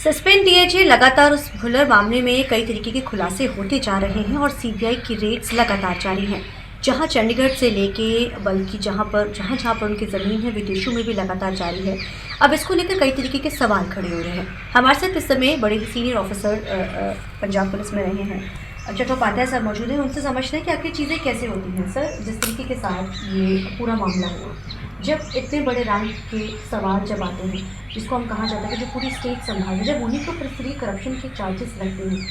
Suspend DIG लगातार उस भुल्लर मामले में कई तरीके के खुलासे होते जा रहे हैं और सीबीआई की रेड्स लगातार जारी हैं। जहां चंडीगढ़ से लेके बल्कि जहां पर उनकी ज़मीन है विदेशों में भी लगातार जारी है। अब इसको लेकर कई तरीके के सवाल खड़े हो रहे हैं। हमारे साथ इस समय बड़े ही सीनियर ऑफिसर पंजाब पुलिस में रहे हैं चट्टोपाध्याय सर मौजूद हैं। उनसे समझते हैं कि आखिर चीज़ें कैसे होती हैं। सर, जिस तरीके के साथ ये पूरा मामला हुआ, जब इतने बड़े रैंक के सवाल जब आते हैं, जिसको हम कहा जाता है कि जो पूरी स्टेट संभाले, जब उन्हीं को फ्री करप्शन के चार्जेस लगते हैं,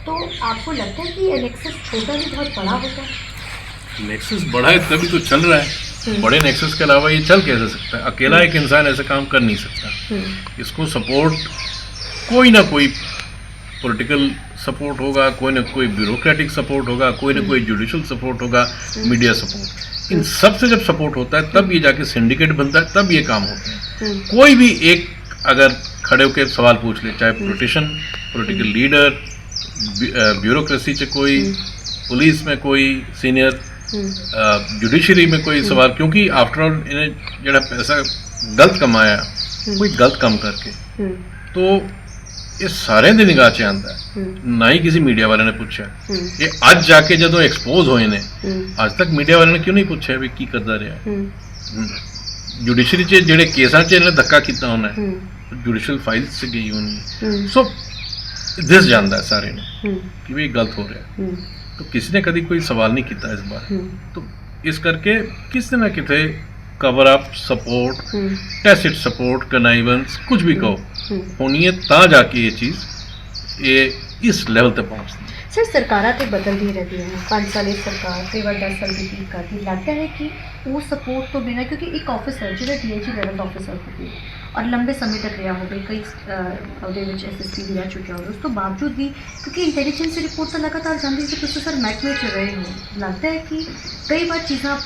तो आपको लगता है कि नेक्सस छोटा भी बहुत बड़ा होता है? नेक्सस बड़ा है तभी तो चल रहा है। बड़े नेक्सस के अलावा ये चल कैसे सकता है? अकेला एक इंसान ऐसे काम कर नहीं सकता। इसको सपोर्ट कोई ना कोई पॉलिटिकल सपोर्ट होगा, कोई ना कोई ब्यूरोक्रेटिक सपोर्ट होगा, कोई ना कोई जुडिशल सपोर्ट होगा, मीडिया सपोर्ट। इन सब से जब सपोर्ट होता है तब ये जाके सिंडिकेट बनता है, तब ये काम होते हैं। कोई भी एक अगर खड़े होकर सवाल पूछ ले, चाहे पॉलिटिकल लीडर, ब्यूरोक्रेसी से कोई, पुलिस में कोई सीनियर, जुडिशरी में कोई सवाल, क्योंकि आफ्टरऑल इन्हें जरा पैसा गलत कमाया कोई गलत काम करके, तो ये सारे ਦੀ ਨਿਗਾਹ 'ਚ ਆਂਦਾ ਨਾ ਹੀ ਕਿਸੇ ਮੀਡੀਆ ਵਾਲਿਆਂ ਨੇ ਪੁੱਛਿਆ। ਇਹ ਅੱਜ ਜਾ ਕੇ ਜਦੋਂ ਐਕਸਪੋਜ਼ ਹੋਏ ਨੇ, ਅੱਜ ਤੱਕ ਮੀਡੀਆ ਵਾਲਿਆਂ ਨੇ ਕਿਉਂ ਨਹੀਂ ਪੁੱਛਿਆ ਵੀ ਕੀ ਕਰਦਾ ਰਿਹਾ। ਜੁਡੀਸ਼ਰੀ 'ਚ ਜਿਹੜੇ ਕੇਸਾਂ 'ਚ ਇਹਨੇ ਧੱਕਾ ਕੀਤਾ ਹੋਣਾ, ਜੁਡੀਸ਼ਲ ਫਾਈਲਸ 'ਚ ਗਈ ਹੋਣੀ, ਸੋ ਦਿਸ ਜਾਂਦਾ ਸਾਰੇ ਨੂੰ ਕਿ ਵੀ ਗਲਤ ਹੋ ਰਿਹਾ। तो किसी ने कभी कोई सवाल नहीं किया इस बार। तो इस करके किसी ना किसी cover up support, tacit support, connivance, कुछ भी कहो होनी है, ता जाके ये चीज़ ये इस लेवल तक पहुँचती है। सर, सरकारां तो बदलती रहती हैं, 5 साल एक सरकार, कई बार 10 साल रिपीट करती, लगता है कि वो सपोर्ट तो बिना, क्योंकि एक ऑफिसर जो डीआईजी लेवल ऑफिसर होगी और लंबे समय तक रहा होगा, कई SSP भी रह चुके होंगे, उस तो बावजूद भी क्योंकि इंटैलीजेंस रिपोर्ट तो लगातार जाती है कि सर महकमे च रहे हो, लगता है कि कई बार चीज़ा आप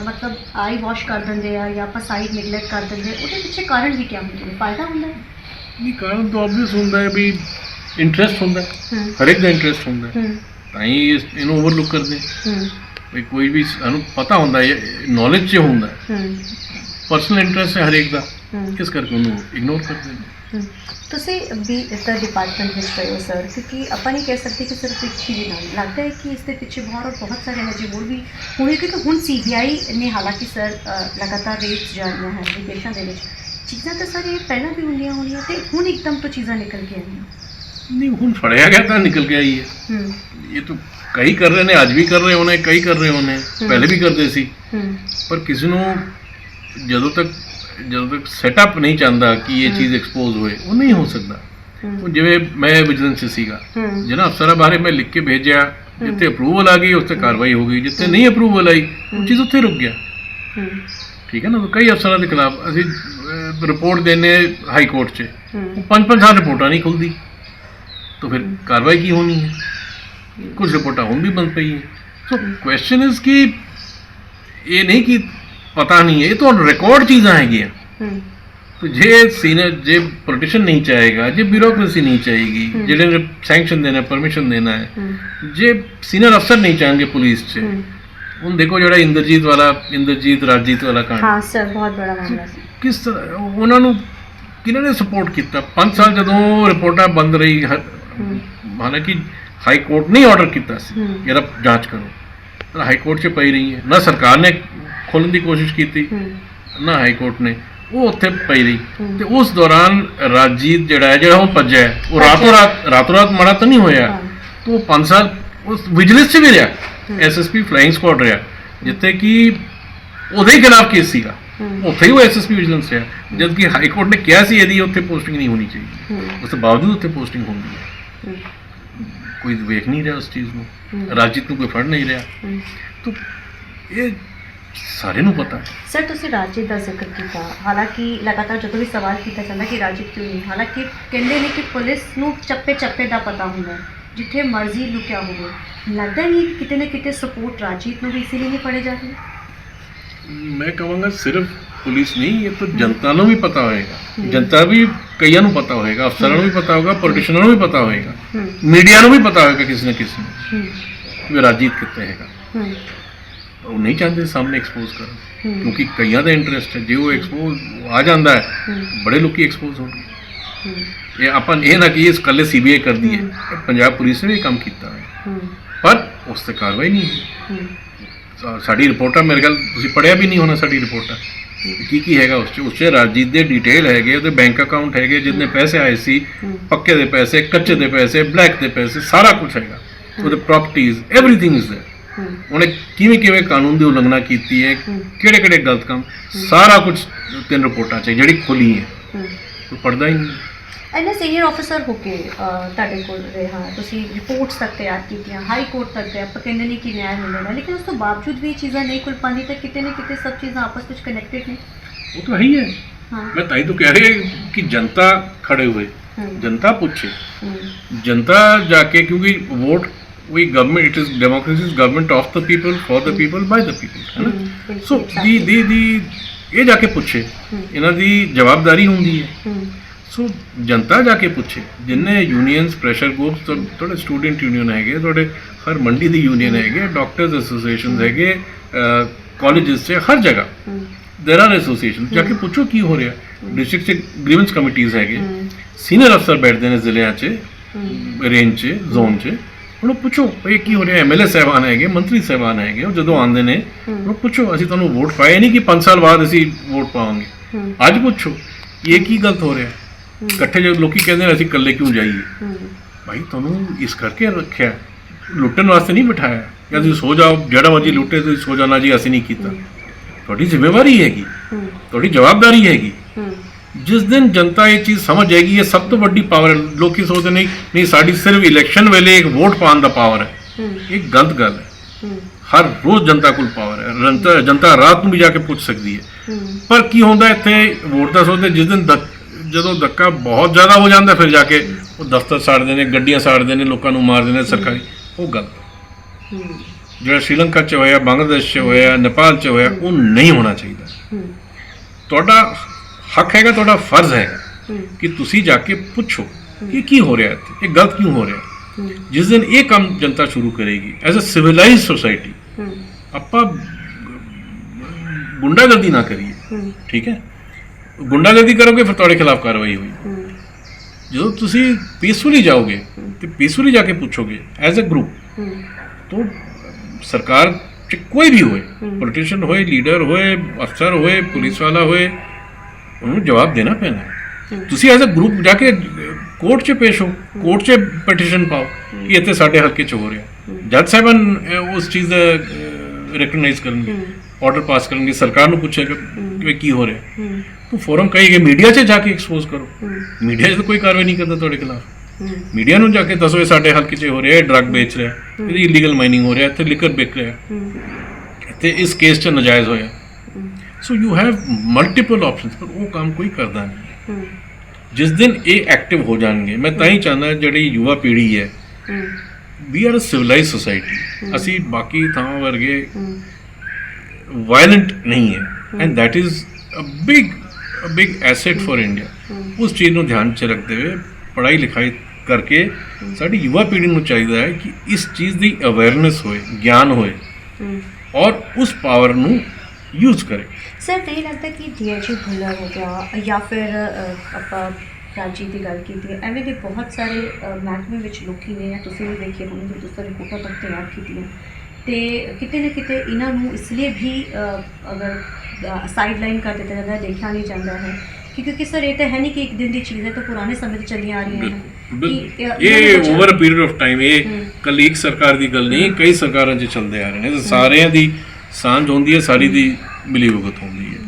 मतलब आई वॉश कर देंगे या आप साइड निगलैक्ट कर देंगे, उसके पीछे कारण भी क्या होंगे? फायदा होंगे नहीं, कारण तो ऑब्वियस होंगे भी इंटरेस्ट होंगे, हर एक का इंटरेस्ट होंगे, ताई इन्हों ओवरलुक कर दें भाई। कोई भी सानू पता होंगे, नॉलेज से होंगे, पर्सनल इंटरेस्ट है हर एक का, किस करके उन्होंने इग्नोर कर देंगे। ਤੁਸੀਂ ਵੀ ਇਸ ਦਾ ਡਿਪਾਰਟਮੈਂਟ ਵਿੱਚ ਰਹੇ ਹੋ ਸਰ, ਕਿਉਂਕਿ ਆਪਾਂ ਨਹੀਂ ਕਹਿ ਸਕਦੇ ਕਿ ਸਿਰਫ ਇੱਕ ਹੀ ਨਾਲ ਲੱਗਦਾ ਹੈ ਕਿ ਇਸ ਦੇ ਪਿੱਛੇ ਬਹੁਤ ਸਾਰੇ ਹਜੇ ਹੋਰ ਵੀ ਹੋਣੇ, ਕਿਉਂਕਿ ਹੁਣ ਸੀਬੀਆਈ ਨੇ ਹਾਲਾਂਕਿ ਸਰ ਲਗਾਤਾਰ ਰੇਡਸ ਜਾਰੀਆਂ ਹਨ ਵਿਦੇਸ਼ਾਂ ਦੇ ਵਿੱਚ, ਚੀਜ਼ਾਂ ਤਾਂ ਸਰ ਇਹ ਪਹਿਲਾਂ ਵੀ ਹੁੰਦੀਆਂ ਹੋਣੀਆਂ ਤੇ ਹੁਣ ਇੱਕਦਮ ਤੋਂ ਚੀਜ਼ਾਂ ਨਿਕਲ ਕੇ ਆਈਆਂ नहीं। ਹੁਣ फड़िया गया था, निकल के आई है। ये तो कई कर रहे हैं, आज भी कर रहे होने, कई कर रहे होने, पहले भी करते सी, पर किसी ਨੂੰ ਜਦੋਂ तक सैटअप नहीं चाहता कि ये चीज़ एक्सपोज होए, वो नहीं हो सकता। जिवें मैं विजिलेंस सीगा, जिन्हें अफसर बारे मैं लिख के भेजा, जिते अप्रूवल आ गई उससे कार्रवाई हो गई, जिते नहीं अप्रूवल आई वो चीज़ उत्थे रुक गया। ठीक है ना। तो कई अफसरों के खिलाफ असी रिपोर्ट देने हाई कोर्ट च, 5-5 साल रिपोर्टा नहीं खुलती, तो फिर कार्रवाई की होनी है। कुछ रिपोर्टा हुण भी बंद पई है। तो क्वेश्चन इज कि ये नहीं कि पता नहीं है, ये तो रिकॉर्ड चीज़ा है। तो जे सीनियर जे पोलिटिशियन नहीं चाहेगा, जे ब्यूरोक्रेसी नहीं चाहेगी, जिन्हें सैंक्शन देना, परमिशन देना है, जे सीनियर अफसर नहीं चाहेंगे पुलिस से, उन देखो जो इंद्रजीत राजजीत वाला काम, हाँ सर, बहुत बड़ा मामला, किस तरह उन्होंने किन्होंने सपोर्ट किया। 5 साल जो रिपोर्टा बंद रही, हालांकि हाई कोर्ट ने ऑर्डर किया यार जांच करो, पर हाई कोर्ट से पई रही है, ना सरकार ने खोलने की कोशिश की ना हाई कोर्ट ने, वो उत्थे पई रही। तो उस दौरान राजजीत जड़ा है जो भज्या है, वो रातों रात माड़ा तो नहीं होया। तो वो 5 साल उस विजिलेंस से भी रहा, SSP फ्लाइंग स्क्वाड रहा, जिथे कि ਉਹਦੇ ही खिलाफ केस सीगा, उत्थे ही वो SSP विजिलेंस रहा, जबकि हाई कोर्ट ने कहा सी यदि उत्थे पोस्टिंग नहीं होनी चाहिए, उसके बावजूद उत्थे पोस्टिंग होनी है। कोई वेख नहीं रहा उस चीज़ को, राजजीत को कोई फड़ नहीं रहा। तो ये सारे ਨੂੰ पता है। सर, ਤੁਸੀਂ ਰਾਜੀਤ ਦਾ ਜ਼ਿਕਰ ਕੀਤਾ, ਹਾਲਾਂਕਿ ਲਗਾਤਾਰ ਜਦੋਂ ਵੀ ਸਵਾਲ ਕੀਤਾ ਜਾਂਦਾ ਕਿ ਰਾਜੀਤ ਕਿਉਂ ਨਹੀਂ, ਹਾਲਾਂਕਿ ਕਹਿੰਦੇ ਨੇ ਕਿ ਪੁਲਿਸ ਨੂੰ ਚੱਪੇ ਦਾ ਪਤਾ ਹੁੰਦਾ, ਜਿੱਥੇ ਮਰਜ਼ੀ ਲੁਕਿਆ ਹੋਵੇ। ਲੱਗਦਾ ਨਹੀਂ ਕਿ ਕਿਤੇ ਨਾ ਕਿਤੇ ਸਪੋਰਟ ਰਾਜੀਤ ਨੂੰ ਵੀ ਇਸੇ ਲਈ ਨਹੀਂ ਫੜੇ ਜਾ ਰਹੇ? मैं कहूँगा सिर्फ पुलिस नहीं, ये तो जनता ਨੂੰ भी पता होएगा, जनता भी कईयां ਨੂੰ पता होएगा, अफसरों ਨੂੰ भी पता होगा, पॉलिटिशियनों ਨੂੰ भी पता होएगा, मीडिया ਨੂੰ भी पता होएगा किसी न किसी ਨੂੰ ਵੀ ਰਾਜੀਤ ਕਿੱਥੇ ਹੈਗਾ। वो नहीं चाहते सामने एक्सपोज कर, क्योंकि कईयां का इंटरेस्ट है, जो एक्सपोज आ जाता है बड़े लोग एक्सपोज होंगे। ਇਹ ਆਪਾਂ ਇਹ ਨਾ ਕਿ ਇਸ ਕੱਲੇ ਸੀਬੀਆਈ ਕਰਦੀ ਹੈ, ਪੰਜਾਬ ਪੁਲਿਸ ਨੇ ਵੀ ਕੰਮ ਕੀਤਾ ਹੈ, ਪਰ ਉਸ ਤੇ ਕਾਰਵਾਈ ਨਹੀਂ ਹੋਈ। ਸਾਡੀ ਰਿਪੋਰਟਾਂ ਮੇਰੇ ਖਿਆਲ ਤੁਸੀਂ ਪੜ੍ਹਿਆ ਵੀ ਨਹੀਂ ਹੋਣਾ ਸਾਡੀ ਰਿਪੋਰਟਾਂ, ਕੀ ਹੈਗਾ ਉਸ 'ਚ ਰਾਜੀਤ ਦੇ ਡਿਟੇਲ ਹੈਗੇ, ਉਹਦੇ ਬੈਂਕ ਅਕਾਊਂਟ ਹੈਗੇ, ਜਿੰਨੇ ਪੈਸੇ ਆਏ ਸੀ, ਪੱਕੇ ਦੇ ਪੈਸੇ, ਕੱਚੇ ਦੇ ਪੈਸੇ, ਬਲੈਕ ਦੇ ਪੈਸੇ, ਸਾਰਾ ਕੁਝ ਹੈਗਾ, ਉਹਦੇ ਪ੍ਰੋਪਰਟੀਜ਼, ਐਵਰੀਥਿੰਗ ਇਜ਼ ਦੇयर। ਉਹਨੇ ਕਿਵੇਂ ਕਿਵੇਂ ਕਾਨੂੰਨ ਦੀ ਉਲੰਘਣਾ ਕੀਤੀ ਹੈ, ਕਿਹੜੇ ਕਿਹੜੇ ਗਲਤ ਕੰਮ, ਸਾਰਾ ਕੁਝ 3 ਰਿਪੋਰਟਾਂ 'ਚ ਜਿਹੜੀ ਖੁੱਲੀ ਹੈ, ਕੋਈ ਪੜ੍ਹਦਾ ਹੀ ਨਹੀਂ। ਐਨਾ ਸੀਨੀਅਰ ਆਫੀਸਰ ਹੋ ਕੇ ਤੁਹਾਡੇ ਕੋਲ ਰਿਹਾ, ਤੁਸੀਂ ਰਿਪੋਰਟਸ ਤੱਕ ਤਿਆਰ ਕੀਤੀਆਂ, ਹਾਈ ਕੋਰਟ ਤੱਕ ਗਏ, ਆਪਾਂ ਕਹਿੰਦੇ ਨਹੀਂ ਕਿ ਨਿਆਂ ਮਿਲਣਾ, ਲੇਕਿਨ ਉਸ ਤੋਂ ਬਾਵਜੂਦ ਵੀ ਇਹ ਚੀਜ਼ਾਂ ਨਹੀਂ ਖੁੱਲ ਪਾਉਂਦੀ, ਤਾਂ ਕਿਤੇ ਨਾ ਕਿਤੇ ਸਭ ਚੀਜ਼ਾਂ ਆਪਸ ਵਿੱਚ ਕਨੈਕਟਡ ਨੇ। ਉਹ ਤਾਂ ਹੈ ਹੀ ਹੈ। हाँ। मैं ताई तो कह रही कि जनता खड़े हुए, जनता पूछे, जनता जाके, क्योंकि वोट वही government, it is democracy is government of the people, for the people, by the people, है ना। सो दी ये जाके पूछे, इन्हां दी जवाबदारी हुंदी है। सो जनता जाके पूछे, जिन्ने यूनियंस, प्रेशर ग्रुप्स, थोड़े स्टूडेंट यूनियन हैगे, थोड़े हर मंडी दी यूनियन हैगे, डॉक्टर्स एसोसिएशन हैगे, कॉलेजेस से हर जगह देर आर एसोसिएशन, जाके पूछो की हो रहा। डिस्ट्रिक्ट से ग्रीवेंस कमिटीज हैगे, सीनियर अफसर बैठते हैं जिले च, रेंज च, जोन च, उन्होंने पूछो भाई की हो रहा। MLA साहबान हैगे, मंत्री साहबान हैगे, वो जो आते हैं उन्होंने पूछो, असं तुहानू वोट पाए नहीं कि 5 साल बाद असी वोट पावांगे, अज पूछो ये की गलत हो रहा। इकट्ठे जो लोग कहते हैं असी कल्ले क्यों जाइए, भाई तुहानू इस करके रखा, लुट्टन वास्ते नहीं बिठाया, या तुसीं सो जाओ, जेड़ा मर्जी लुटे तुसीं सो जाना जी, असी नहीं कीता। थोड़ी जिम्मेवारी हैगी, थोड़ी जवाबदारी हैगी। जिस दिन जनता ये चीज़ समझ जाएगी, ये सब तो बड़ी पावर है। लोग की सोचते नहीं साड़ी सिर्फ इलैक्शन वेले एक वोट पाने का पावर है, एक गलत गल है। हर रोज़ जनता को पावर है, जनता रात में भी जाके पूछ सकती है। पर की होंदा इत्थे वोट का सोचते, जिस दिन जो धक्का बहुत ज़्यादा हो जाता, फिर जाके वो दफ्तर साड़ते हैं, गड्डियां साड़ते हैं, लोगों को मारते हैं सरकारी, वो गलत। जो श्रीलंका च होया, बांग्लादेश च होया, नेपाल च होया, वो नहीं होना चाहिए। तुहाडा हक हैगा, तुहाडा फर्ज हैगा कि तुसी जाके पूछो कि की हो रहा है, ये गलत क्यों हो रहा। जिस दिन ये काम जनता शुरू करेगी एज ए सिविलाइज सोसाइटी, आपां गुंडागर्दी ना करिए, ठीक है। गुंडागर्दी करोगे फिर तुहाडे खिलाफ कार्रवाई होगी। जो तुसी पीसफुली जाओगे तो पीसफुली जाके पूछोगे एज ए ग्रुप, तो सरकार च कोई भी होए, पॉलिटिशियन होए, लीडर होए, अफसर होए, पुलिस वाला होए, उन्होंने जवाब देना पैना है। तुसी एज ए ग्रुप जाके कोर्ट च पेश हो, कोर्ट च पटिशन पाओ कि इतने साढ़े हल्के च हो रहा। जज साहबान उस चीज़ रिकगनाइज करेंगे, ऑर्डर पास करेंगे, सरकार को पूछेगा कि की हो रहा। तो फोरम कहेंगे मीडिया से जाके एक्सपोज करो, मीडिया से तो कोई कार्रवाई नहीं करता तुम्हारे खिलाफ। मीडिया ਨੂੰ ਜਾ ਕੇ ਦੱਸੋ ਇਹ ਸਾਡੇ ਹਲਕੇ 'ਚ ਹੋ ਰਿਹਾ, ਇਹ ਡਰੱਗ ਵੇਚ ਰਿਹਾ, ਇਹਦੀ ਇਲੀਗਲ ਮਾਈਨਿੰਗ ਹੋ ਰਿਹਾ, ਇੱਥੇ ਲਿਕਰ ਵਿਕ ਰਿਹਾ, ਤੇ ਇਸ ਕੇਸ 'ਚ ਨਜਾਇਜ਼ ਹੋਇਆ। So you have multiple options, ਪਰ ਉਹ ਕੰਮ ਕੋਈ ਕਰਦਾ ਨਹੀਂ। ਜਿਸ ਦਿਨ ਇਹ ਐਕਟਿਵ ਹੋ ਜਾਣਗੇ, ਮੈਂ ਤਾਂ ਹੀ ਚਾਹੁੰਦਾ ਜਿਹੜੀ ਯੁਵਾ ਪੀੜ੍ਹੀ ਹੈ, we are a civilise society, ਅਸੀਂ ਬਾਕੀ ਥਾਵਾਂ ਵਰਗੇ ਵਾਇਲੈਂਟ ਨਹੀਂ ਹੈ, and that is a big asset for India. ਉਸ ਚੀਜ਼ ਨੂੰ ਧਿਆਨ 'ਚ ਰੱਖਦੇ ਹੋਏ ਪੜ੍ਹਾਈ ਲਿਖਾਈ ਕਰਕੇ ਸਾਡੀ ਯੁਵਾ ਪੀੜ੍ਹੀ ਨੂੰ ਚਾਹੀਦਾ ਹੈ ਕਿ ਇਸ ਚੀਜ਼ ਦੀ ਅਵੇਅਰਨੈਸ ਹੋਏ, ਗਿਆਨ ਹੋਏ, ਔਰ ਉਸ ਪਾਵਰ ਨੂੰ यूज़ करें। सर नहीं लगता कि DIG भुल्लर हो गया या फिर ਆਪਾਂ ਰਾਜੀ ਦੀ ਗੱਲ ਕੀਤੀ ਹੈ, ਐਵੇਂ ਦੇ ਬਹੁਤ ਸਾਰੇ ਮਹਿਕਮੇ ਵਿੱਚ ਲੋਕੀ ਨੇ, ਤੁਸੀਂ ਵੀ ਦੇਖੇ ਹੋਣਗੇ, ਤੁਸੀਂ ਰਿਪੋਰਟਾਂ ਤੱਕ ਤਿਆਰ ਕੀਤੀਆਂ, ਤੇ ਕਿਤੇ ਨਾ ਕਿਤੇ ਇਹਨਾਂ ਨੂੰ ਇਸ ਲਈ ਵੀ ਅਗਰ ਸਾਈਡ ਲਾਈਨ ਕਰ ਦਿੱਤਾ ਜਾਂਦਾ, ਦੇਖਿਆ ਨਹੀਂ ਜਾਂਦਾ ਹੈ, क्योंकि सर ये तो है नहीं कि एक दिन की चीज़ है, तो पुराने समय से चली आ रही है। ये ओवर पीरियड ऑफ टाइम, ये कल एक सरकार की गल नहीं, कई सरकारों से चलते आ रहे हैं, सारे दी सांझ होंदी है, सारी दी मिली भुगत होंदी है।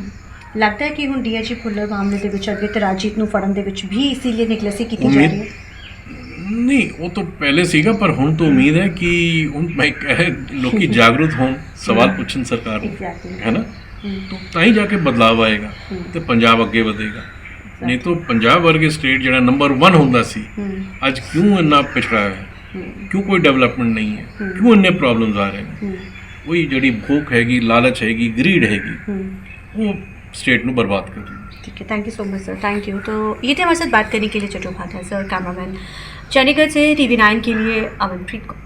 लगता है कि हुण DIG भुल्लर मामले ਦੇ ਵਿੱਚ ਅੱਗੇ ਤੇ ਰਾਜੀਤ ਨੂੰ ਫੜਨ ਦੇ ਵਿੱਚ ਵੀ ਇਸੀलिए ਨਿਕਲੇਸੀ ਕੀਤੀ ਜਾ ਰਹੀ ਹੈ। नहीं वो तो पहले सीगा, पर हुण तो उम्मीद है कि लोग जागरूक हों, सवाल पूछन सरकार को, है ना, तो ताई जाके बदलाव आएगा तो पंजाब अगे बढ़ेगा। नहीं तो पंजाब वर्गे स्टेट जो नंबर 1 होंदा सी, अज क्यों इन्ना पिछड़ा है, क्यों कोई डेवलपमेंट नहीं है, क्यों इन्ने प्रॉब्लम्स आ रहे हैं। वही जड़ी भूख हैगी, लालच हैगी, ग्रीड हैगी, वो स्टेट को बर्बाद कर रही है। ठीक है, thank you so much sir, thank you. तो ये थे हमारे साथ बात करने के लिए चट्टोपाध्याय सर, कैमरामैन चंडीगढ़ से TV9 के लिए अमनप्रीत को।